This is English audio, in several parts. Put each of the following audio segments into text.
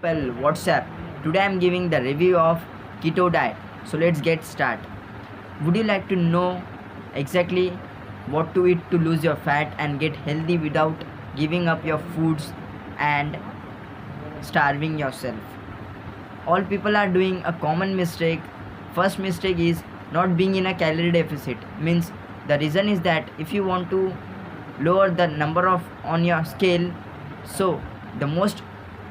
people, what's up? Today I'm giving the review of keto diet. So let's get started. Would you like to know exactly what to eat to lose your fat and get healthy without giving up your foods and starving yourself? All people are doing a common mistake. First mistake is not being in a calorie deficit. Means the reason is that if you want to lower the number of on your scale, so the most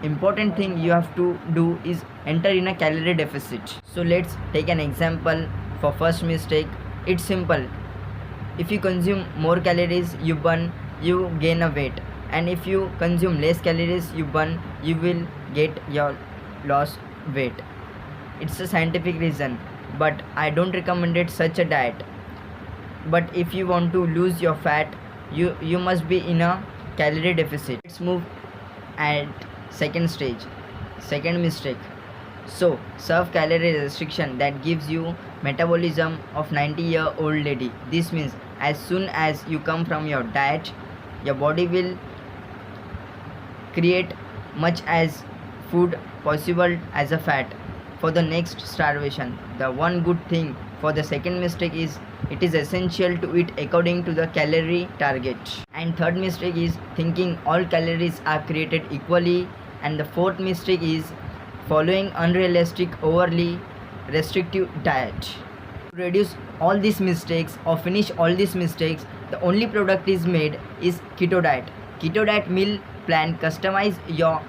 important thing you have to do is enter in a calorie deficit. So let's take an example for first mistake. It's simple. If you consume more calories, you burn, you gain a weight, and if you consume less calories, you burn, you will get your loss weight. It's a scientific reason, but I don't recommend it such a diet. But if you want to lose your fat, you must be in a calorie deficit. Let's move at second stage. Second mistake. So serve calorie restriction that gives you metabolism of 90-year-old lady. This means as soon as you come from your diet, your body will create much as food possible as a fat for the next starvation. The one good thing for the second mistake is it is essential to eat according to the calorie target. And third mistake is thinking all calories are created equally. And the fourth mistake is following unrealistic, overly restrictive diet. To reduce all these mistakes or finish all these mistakes, the only product is made is keto diet. Keto diet meal plan customize your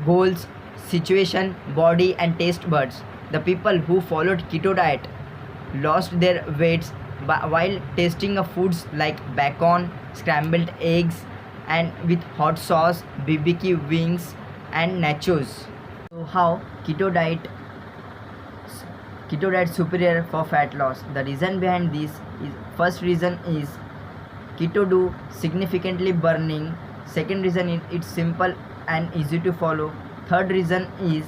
goals, situation, body and taste buds. The people who followed keto diet lost their weights while tasting of foods like bacon, scrambled eggs and with hot sauce, BBQ wings and nachos. So how keto diet superior for fat loss? The reason behind this is, first reason is keto do significantly burning. Second reason is it's simple and easy to follow. Third reason is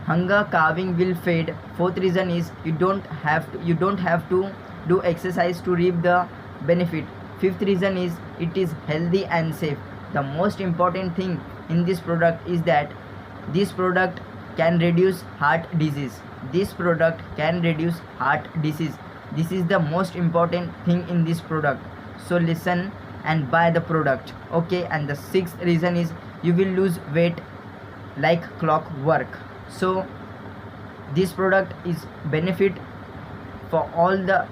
hunger carving will fade. Fourth reason is you don't have to do exercise to reap the benefit. Fifth reason is it is healthy and safe. The most important thing in this product is that this product can reduce heart disease. This product can reduce heart disease. This is the most important thing in this product. So listen and buy the product. Okay, and the sixth reason is you will lose weight like clockwork. So this product is benefit for all the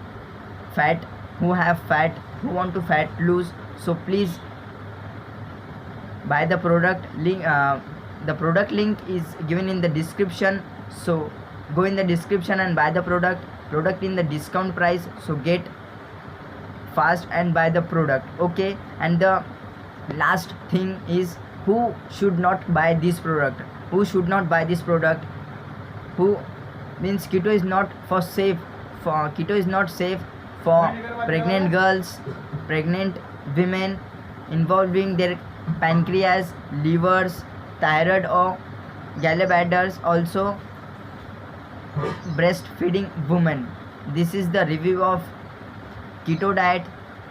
fat who have fat, who want to fat lose. So please buy the product. Link the product link is given in the description. So go in the description and buy the product in the discount price. So get fast and buy the product. Okay, and the last thing is who should not buy this product. Who should not buy this product? Who means keto is not safe for pregnant girls, pregnant women involving their pancreas, livers, thyroid or gallbladders, also breastfeeding women. This is the review of keto diet.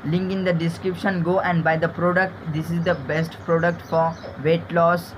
Link in the description. Go and buy the product. This is the best product for weight loss